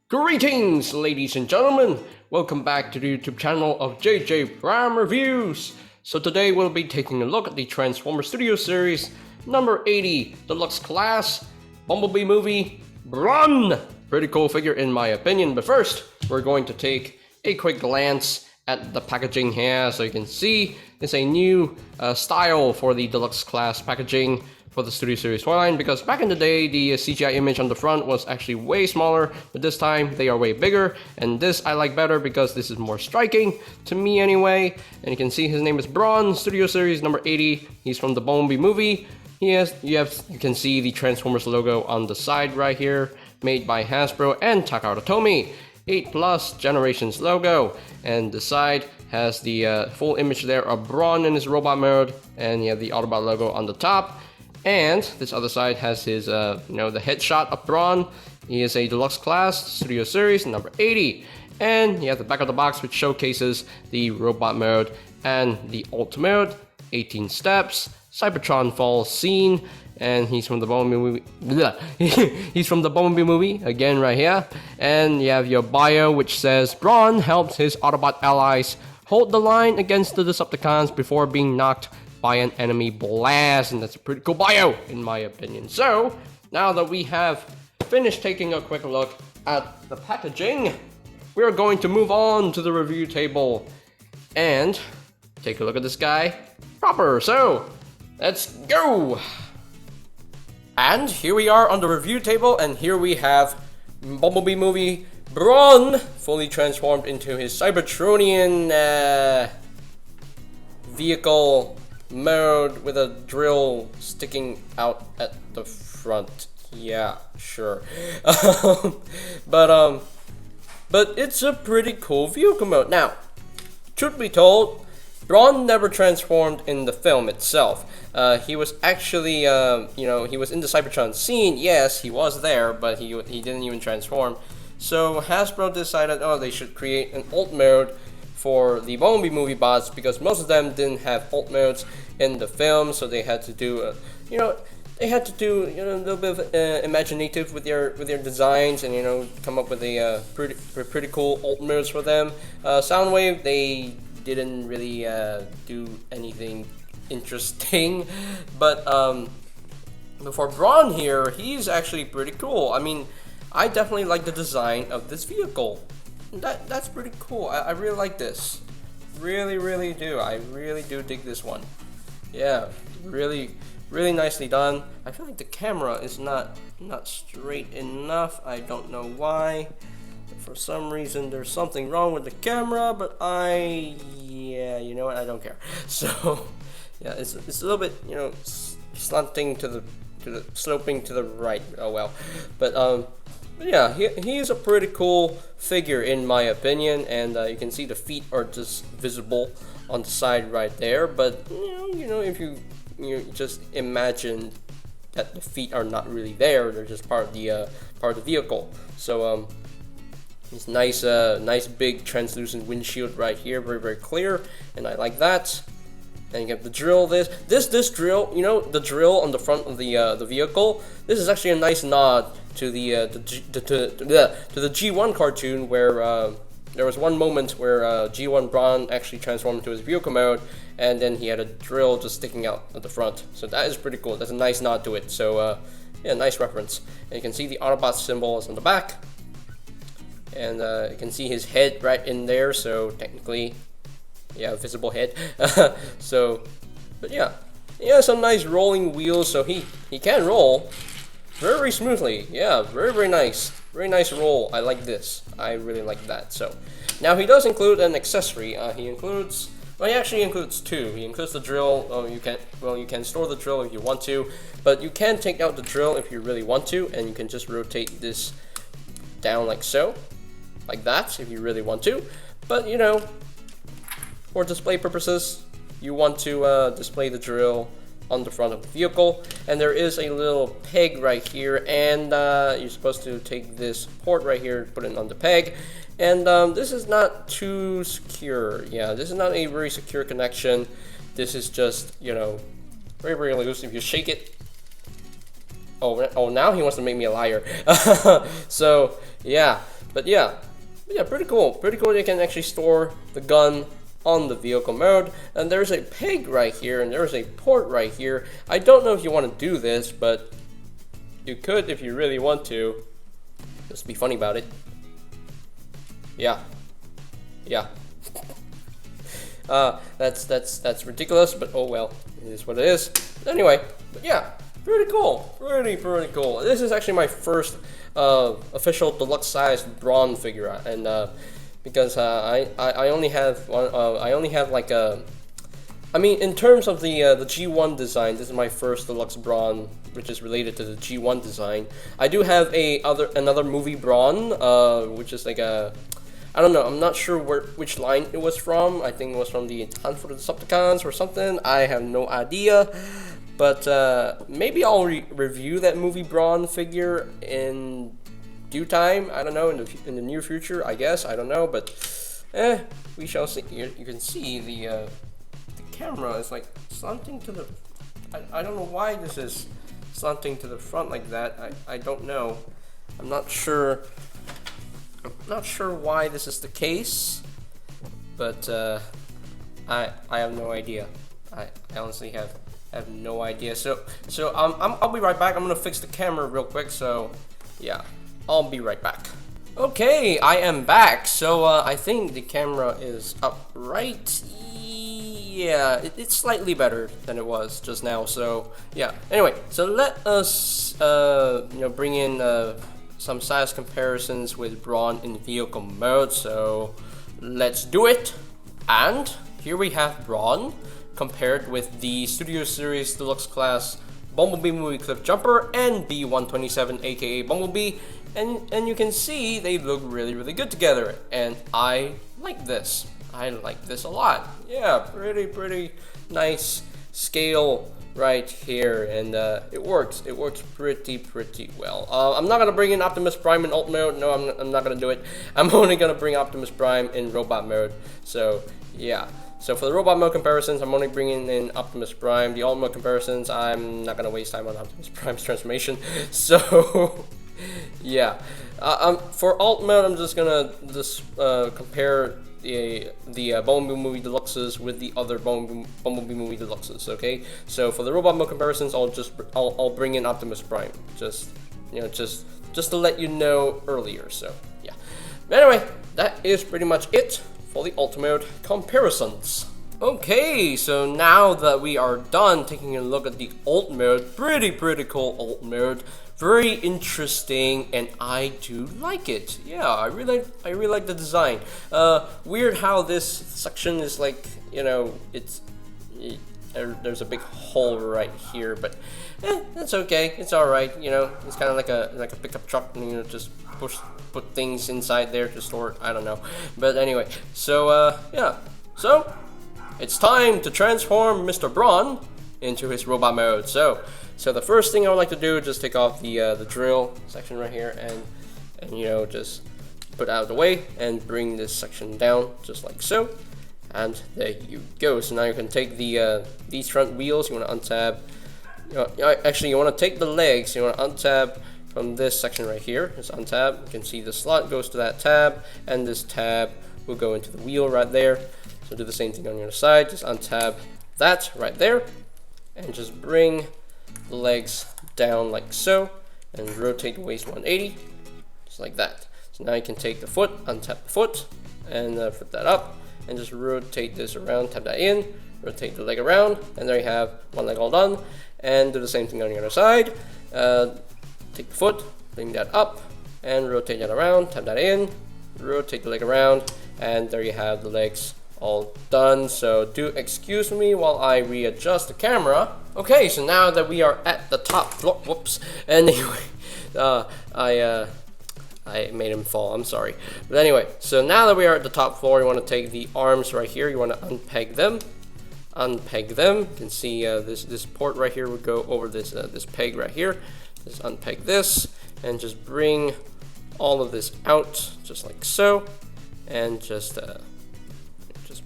Greetings, ladies and gentlemen! Welcome back to the YouTube channel of JJ Prime Reviews. So today we'll be taking a look at the Transformers Studio Series number 80 Deluxe Class Bumblebee movie Brawn. Pretty cool figure in my opinion, but first we're going to take a quick glance at the packaging here. So you can see it's a new style for the Deluxe Class packaging for the Studio Series toy line, because back in the day the CGI image on the front was actually way smaller, but this time they are way bigger, and this I like better because this is more striking to me anyway. And you can see his name is Brawn, Studio Series number 80. He's from the Bumblebee movie. You can see the Transformers logo on the side right here, made by Hasbro and Takara Tomy. 8+ Generations logo, and the side has the full image there of Brawn in his robot mode, and you have the Autobot logo on the top. And this other side has his, the headshot of Brawn. He is a Deluxe Class Studio Series number 80. And you have the back of the box, which showcases the robot mode and the alt mode. 18 steps, Cybertron fall scene, and he's from the Bumblebee movie. He's from the Bumblebee movie again right here. And you have your bio, which says Brawn helps his Autobot allies hold the line against the Decepticons before being knocked by an enemy blast, and that's a pretty cool bio in my opinion. So now that we have finished taking a quick look at the packaging, we're going to move on to the review table and take a look at this guy proper. So let's go. And here we are on the review table, and here we have Bumblebee movie Brawn fully transformed into his Cybertronian vehicle mode with a drill sticking out at the front. Yeah, sure. But it's a pretty cool vehicle mode. Now, truth be told, Brawn never transformed in the film itself. He was actually, he was in the Cybertron scene. Yes, he was there, but he didn't even transform. So Hasbro decided, they should create an alt mode for the Bumblebee movie bots, because most of them didn't have alt modes in the film, so they had to do a little bit of imaginative with their designs, and come up with a pretty cool alt modes for them. Soundwave, they didn't really do anything interesting, but for Brawn here, he's actually pretty cool. I mean, I definitely like the design of this vehicle. That's pretty cool. I really like this. Really do. I really do dig this one. Yeah, really nicely done. I feel like the camera is not straight enough. I don't know why. For some reason there's something wrong with the camera, but you know what? I don't care. So yeah, it's a little bit, slanting to the sloping to the right. Oh well. But yeah, he's a pretty cool figure in my opinion, and you can see the feet are just visible on the side right there. But if you just imagine that the feet are not really there, they're just part of the vehicle. So it's nice big translucent windshield right here, very clear, and I like that. And you have the drill. This drill, the drill on the front of the vehicle. This is actually a nice nod to the G1 cartoon, where there was one moment where G1 Brawn actually transformed into his vehicle mode, and then he had a drill just sticking out at the front. So that is pretty cool. That's a nice nod to it. So yeah, nice reference. And you can see the Autobots symbols on the back, and you can see his head right in there. So technically, yeah, visible head. So, but yeah, some nice rolling wheels, so he can roll very smoothly. Yeah, very nice roll. I like this. I really like that. So now he does include an accessory. He actually includes two. He includes the drill. You can store the drill if you want to, but you can take out the drill if you really want to, and you can just rotate this down like so, like that, if you really want to. But for display purposes, you want to display the drill on the front of the vehicle, and there is a little peg right here, and you're supposed to take this port right here, put it on the peg, and this is not too secure. Yeah, this is not a very secure connection. This is just, very loose. If you shake it, Oh, now he wants to make me a liar. So, yeah. But yeah, pretty cool. Pretty cool. You can actually store the gun on the vehicle mode, and there's a peg right here, and there's a port right here. I don't know if you want to do this, but you could if you really want to. Just be funny about it. Yeah. That's ridiculous, but oh well, it is what it is. Anyway, but yeah, pretty cool, pretty cool. This is actually my first official deluxe sized Brawn figure, and because I only have one, I only have like a. I mean, in terms of the G1 design, this is my first deluxe Brawn, which is related to the G1 design. I do have another movie Brawn, which is like a. I don't know, I'm not sure which line it was from. I think it was from the Hunt for the Decepticons or something. I have no idea. But maybe I'll review that movie Brawn figure in due time. I don't know, in the near future, I guess. I don't know, but we shall see. You can see the camera is like slanting to the. I don't know why this is slanting to the front like that. I don't know. I'm not sure why this is the case, but I have no idea. I honestly have no idea. So I'll be right back. I'm gonna fix the camera real quick. So yeah, I'll be right back. Okay, I am back. So I think the camera is up right. Yeah, it's slightly better than it was just now. So yeah. Anyway, so let us bring in some size comparisons with Brawn in vehicle mode, so let's do it. And here we have Brawn compared with the Studio Series Deluxe Class Bumblebee Movie Cliff Jumper and B-127 aka Bumblebee, and you can see they look really good together, and I like this. I like this a lot. Yeah, pretty nice scale right here, and it works pretty well. I'm not gonna bring in Optimus Prime in alt mode. No, I'm not gonna do it. I'm only gonna bring Optimus Prime in robot mode. So yeah, so for the robot mode comparisons, I'm only bringing in Optimus Prime. The alt mode comparisons, I'm not gonna waste time on Optimus Prime's transformation. So yeah, for alt mode, I'm just gonna compare the Bumblebee Movie Deluxes with the other Bumblebee Movie Deluxes. Okay, so for the robot mode comparisons, I'll bring in Optimus Prime, just to let you know earlier. So yeah, but anyway, that is pretty much it for the alt mode comparisons. Okay, so now that we are done taking a look at the alt mode, pretty cool alt mode. Very interesting, and I do like it. Yeah, I really like the design. Weird how this section is like, there's a big hole right here, but that's okay. It's all right. It's kind of like a pickup truck, and just put things inside there to store it. I don't know, but anyway. So yeah, so it's time to transform Mr. Brawn into his robot mode. So the first thing I would like to do is just take off the drill section right here, and just put it out of the way and bring this section down just like so, and there you go. So now you can take these front wheels. You want to untab. Actually, you want to take the legs. You want to untab from this section right here. Just untab. You can see the slot goes to that tab, and this tab will go into the wheel right there. So do the same thing on the other side. Just untab that right there, and just bring the legs down like so, and rotate the waist 180, just like that. So now you can take the foot, untap the foot, and flip that up, and just rotate this around, tap that in, rotate the leg around, and there you have one leg all done. And do the same thing on the other side. Take the foot, bring that up, and rotate that around, tap that in, rotate the leg around, and there you have the legs all done. So do excuse me while I readjust the camera. Okay, so now that we are at the top floor, whoops, anyway, I made him fall, I'm sorry. But anyway, so now that we are at the top floor, you want to take the arms right here, you want to unpeg them. You can see this port right here would go over this peg right here. Just unpeg this, and just bring all of this out, just like so, and just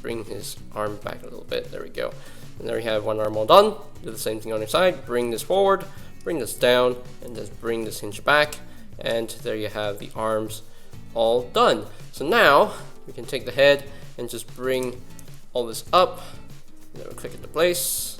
bring his arm back a little bit. There we go. And there we have one arm all done. Do the same thing on your side. Bring this forward, bring this down, and just bring this hinge back. And there you have the arms all done. So now we can take the head and just bring all this up. Then we'll click into place.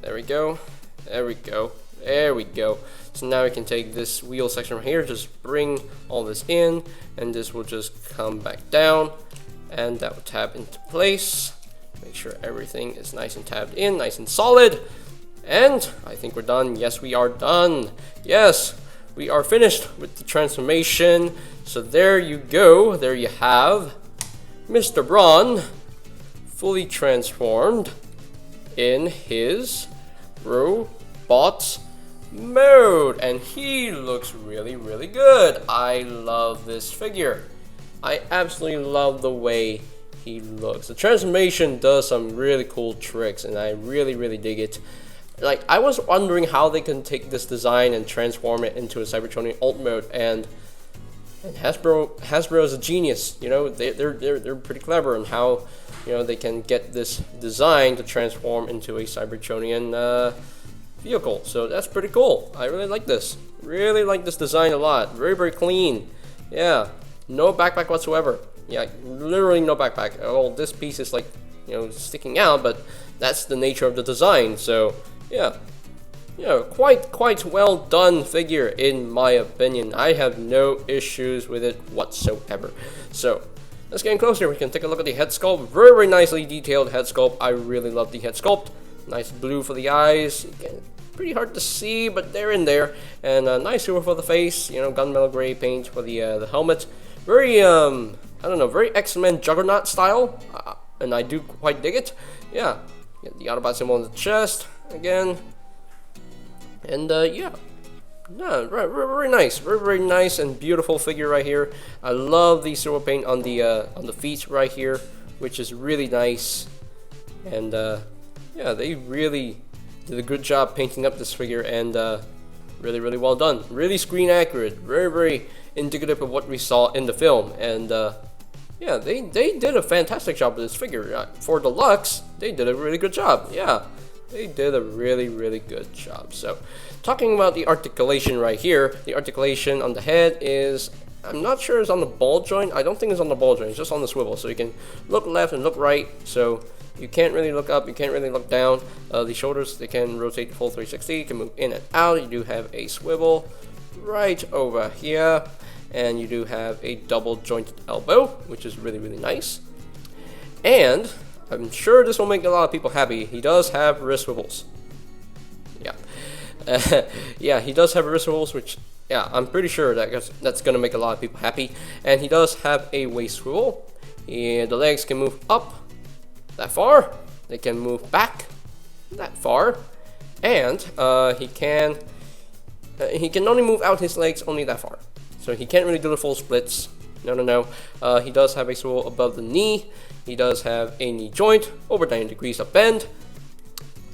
There we go. There we go. There we go. So now we can take this wheel section right here, just bring all this in, and this will just come back down, and that will tab into place. Make sure everything is nice and tabbed in, nice and solid. And I think we're done. Yes, we are done. Yes, we are finished with the transformation. So there you go. There you have Mr. Brawn fully transformed in his robot mode, and he looks really good. I love this figure. I absolutely love the way he looks. The transformation does some really cool tricks, and I really dig it. Like, I was wondering how they can take this design and transform it into a Cybertronian alt mode, and Hasbro is a genius. You know, they're pretty clever in how, you know, they can get this design to transform into a Cybertronian vehicle. So that's pretty cool. I really like this. Really like this design a lot. Very clean. Yeah, no backpack whatsoever. Yeah, literally no backpack. Oh, this piece is like, you know, sticking out, but that's the nature of the design. So yeah, quite well done figure in my opinion. I have no issues with it whatsoever. So let's get in closer. We can take a look at the head sculpt. Very nicely detailed head sculpt. I really love the head sculpt. Nice blue for the eyes. Again, pretty hard to see, but they're in there. And a nice silver for the face. You know, gunmetal gray paint for the helmet. Very I don't know, very X-Men Juggernaut style, and I do quite dig it. Yeah, get the Autobot symbol on the chest again, and yeah, no, very nice, very nice and beautiful figure right here. I love the silver paint on the feet right here, which is really nice, and yeah, they really did a good job painting up this figure, and really well done. Really screen accurate, very indicative of what we saw in the film, and yeah, they did a fantastic job with this figure. For Deluxe, they did a really good job. Yeah, they did a really good job. So, talking about the articulation right here, the articulation on the head is, I'm not sure it's on the ball joint. I don't think it's on the ball joint. It's just on the swivel. So you can look left and look right. So you can't really look up. You can't really look down. The shoulders, they can rotate the full 360. You can move in and out. You do have a swivel right over here. And you do have a double jointed elbow, which is really nice. And I'm sure this will make a lot of people happy. He does have wrist swivels. Yeah. Yeah, he does have wrist swivels, which, yeah, I'm pretty sure that's going to make a lot of people happy. And he does have a waist swivel. And the legs can move up that far. They can move back that far. And he can only move out his legs only that far. So he can't really do the full splits. No. He does have a swivel above the knee. He does have a knee joint over 90 degrees of bend.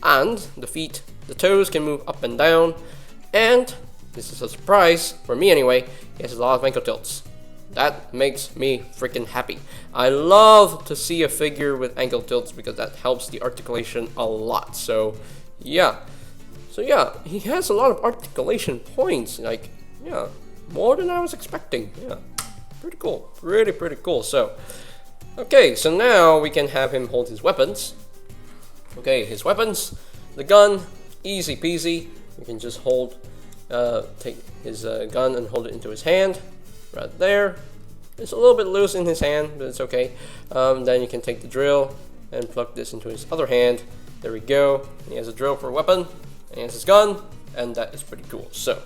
And the feet, the toes can move up and down. And this is a surprise, for me anyway, he has a lot of ankle tilts. That makes me freaking happy. I love to see a figure with ankle tilts because that helps the articulation a lot. So yeah, he has a lot of articulation points. Like, yeah, more than I was expecting. Yeah, pretty cool. Pretty cool. So, okay, so now we can have him hold his weapons. Okay, his weapons. The gun, easy peasy. You can just take his gun and hold it into his hand. Right there. It's a little bit loose in his hand, but it's okay. Then you can take the drill and plug this into his other hand. There we go. He has a drill for a weapon. And he has his gun. And that is pretty cool. So,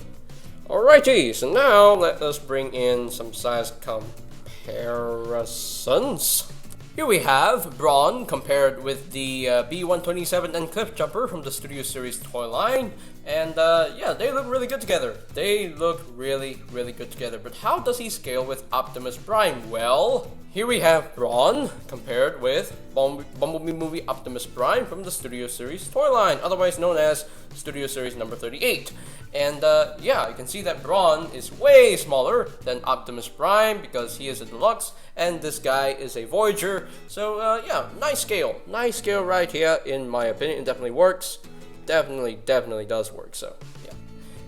alrighty, so now let us bring in some size comparisons. Here we have Brawn compared with the B-127 and Cliffjumper from the Studio Series toy line. And yeah, they look really good together. They look really good together. But how does he scale with Optimus Prime? Well, here we have Brawn compared with Bumblebee movie Optimus Prime from the Studio Series toy line, otherwise known as Studio Series number 38. And yeah, you can see that Brawn is way smaller than Optimus Prime because he is a Deluxe and this guy is a Voyager. So yeah, nice scale right here in my opinion. It definitely works. Definitely does work. So yeah,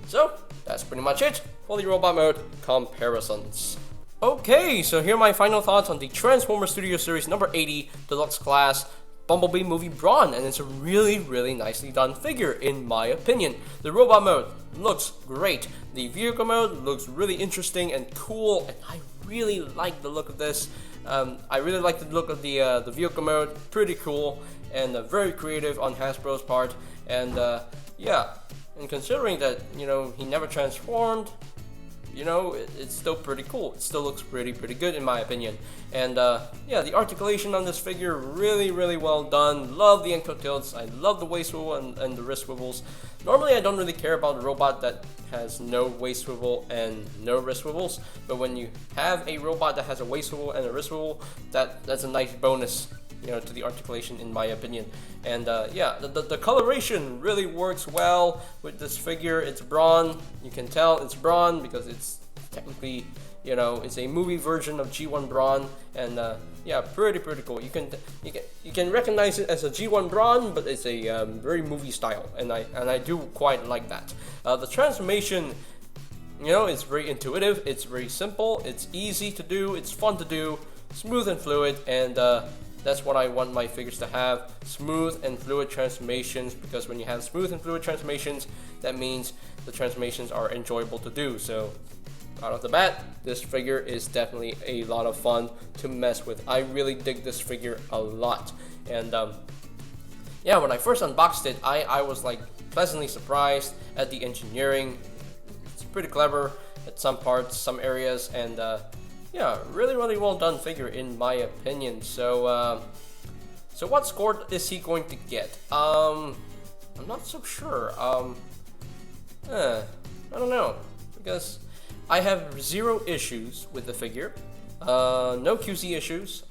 so that's pretty much it for the robot mode comparisons. Okay, so here are my final thoughts on the Transformers Studio Series number 80 Deluxe Class Bumblebee movie Brawn, and it's a really nicely done figure in my opinion. The robot mode looks great, the vehicle mode looks really interesting and cool, and I really like the look of this. I really like the look of the vehicle mode, pretty cool and very creative on Hasbro's part, and yeah, and considering that, you know, he never transformed, you know, it's still pretty cool. It still looks pretty good in my opinion. And yeah, the articulation on this figure, really well done. Love the ankle tilts. I love the waist swivel and the wrist swivels. Normally I don't really care about a robot that has no waist swivel and no wrist swivels, but when you have a robot that has a waist swivel and a wrist swivel, that's a nice bonus, you know, to the articulation in my opinion. And yeah, the coloration really works well with this figure. It's Brawn. You can tell it's Brawn because it's technically, you know, it's a movie version of G1 Brawn, and yeah, pretty cool. You can recognize it as a G1 Brawn, but it's a very movie style, and I do quite like that. The transformation, you know, it's very intuitive. It's very simple. It's easy to do. It's fun to do. Smooth and fluid, and that's what I want my figures to have, smooth and fluid transformations, because when you have smooth and fluid transformations, that means the transformations are enjoyable to do. So out of the bat, this figure is definitely a lot of fun to mess with. I really dig this figure a lot. And yeah, when I first unboxed it, I was like pleasantly surprised at the engineering. It's pretty clever at some parts, some areas, and yeah, really well done figure in my opinion. So so what score is he going to get? I'm not so sure. I don't know, because I have 0 issues with the figure, no QC issues.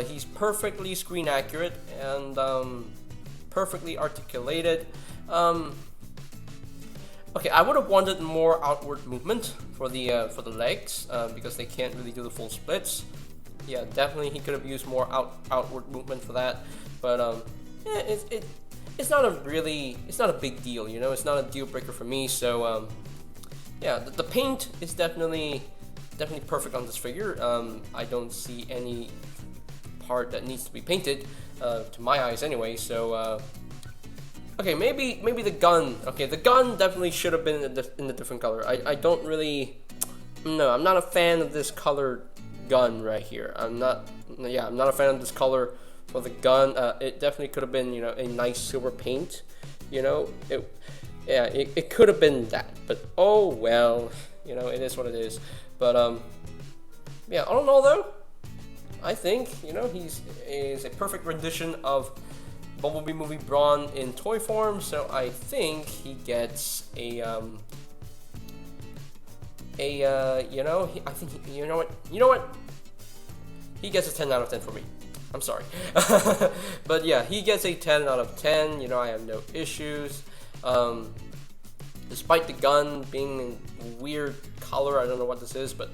He's perfectly screen accurate and perfectly articulated. Okay, I would have wanted more outward movement for the legs, because they can't really do the full splits. Yeah, definitely he could have used more outward movement for that. But yeah, it's not a big deal, you know. It's not a deal breaker for me. So yeah, the paint is definitely perfect on this figure. I don't see any part that needs to be painted, to my eyes anyway. So okay, maybe the gun. Okay, the gun definitely should have been in a different color. I don't really, no, I'm not a fan of this color gun right here. I'm not a fan of this color for the gun. It definitely could have been, you know, a nice silver paint. You know, it could have been that, but oh well, you know, it is what it is. But yeah, all in all though, I think, you know, is a perfect rendition of Bumblebee movie Brawn in toy form, so I think he gets a you know, I think you know what, he gets a 10 out of 10 for me. I'm sorry. But yeah, he gets a 10 out of 10. You know, I have no issues. Despite the gun being in weird color, I don't know what this is, but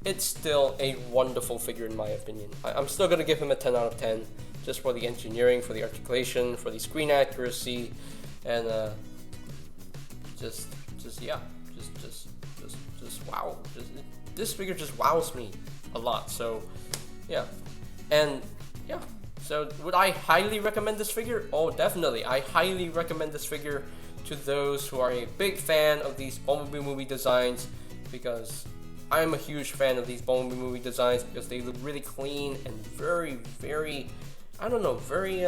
it's still a wonderful figure in my opinion. I'm still gonna give him a 10 out of 10. Just for the engineering, for the articulation, for the screen accuracy, and just wow. This figure just wows me a lot. So yeah, and yeah. So would I highly recommend this figure? Oh, definitely. I highly recommend this figure to those who are a big fan of these Bumblebee movie designs, because I'm a huge fan of these Bumblebee movie designs because they look really clean and very, I don't know, very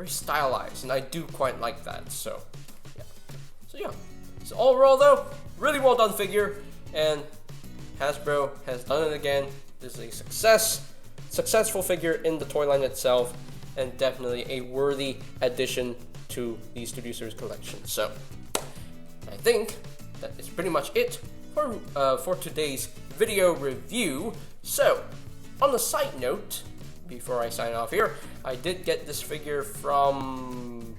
stylized, and I do quite like that. So yeah. So overall though, really well done figure, and Hasbro has done it again. This is a successful figure in the toy line itself, and definitely a worthy addition to the Studio Series collection. So I think that is pretty much it for today's video review. So on the side note, before I sign off here, I did get this figure from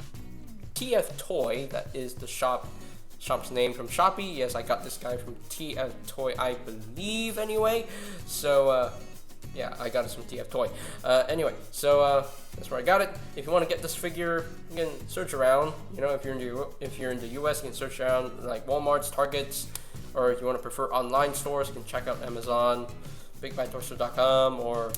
TF Toy. That is the shop's name from Shopee. Yes, I got this guy from TF Toy, I believe, anyway. So yeah, I got it from TF Toy. Anyway, so that's where I got it. If you want to get this figure, you can search around. You know, if you're in the US, you can search around like Walmart's, Targets, or if you want to prefer online stores, you can check out Amazon, BigBadTorso.com, or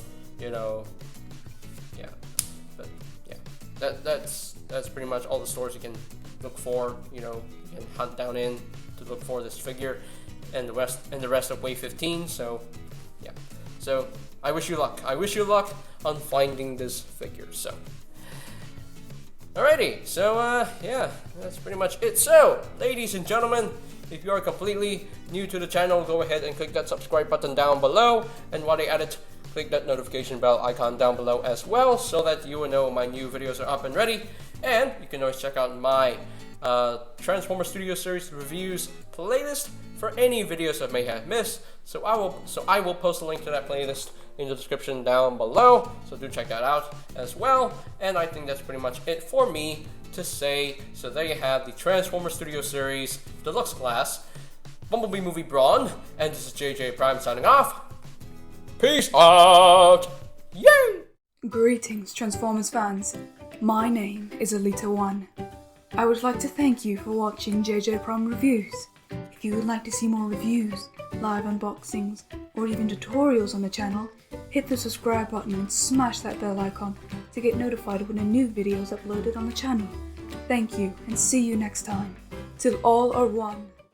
but yeah, that's pretty much all the stores you can look for. You can hunt down in to look for this figure, and the rest of Wave 15. So yeah, so I wish you luck. I wish you luck on finding this figure. So alrighty, so yeah, that's pretty much it. So ladies and gentlemen, if you are completely new to the channel, go ahead and click that subscribe button down below, and while you're at it, click that notification bell icon down below as well, so that you will know my new videos are up and ready. And you can always check out my Transformers Studio Series reviews playlist for any videos I may have missed. So I will post a link to that playlist in the description down below, so do check that out as well. And I think that's pretty much it for me to say. So there you have the Transformers Studio Series Deluxe Class Bumblebee movie Brawn, and this is JJ Prime signing off. Peace out! Yay! Greetings, Transformers fans. My name is Alita1. I would like to thank you for watching JJ Prime Reviews. If you would like to see more reviews, live unboxings, or even tutorials on the channel, hit the subscribe button and smash that bell icon to get notified when a new video is uploaded on the channel. Thank you, and see you next time. Till all are one.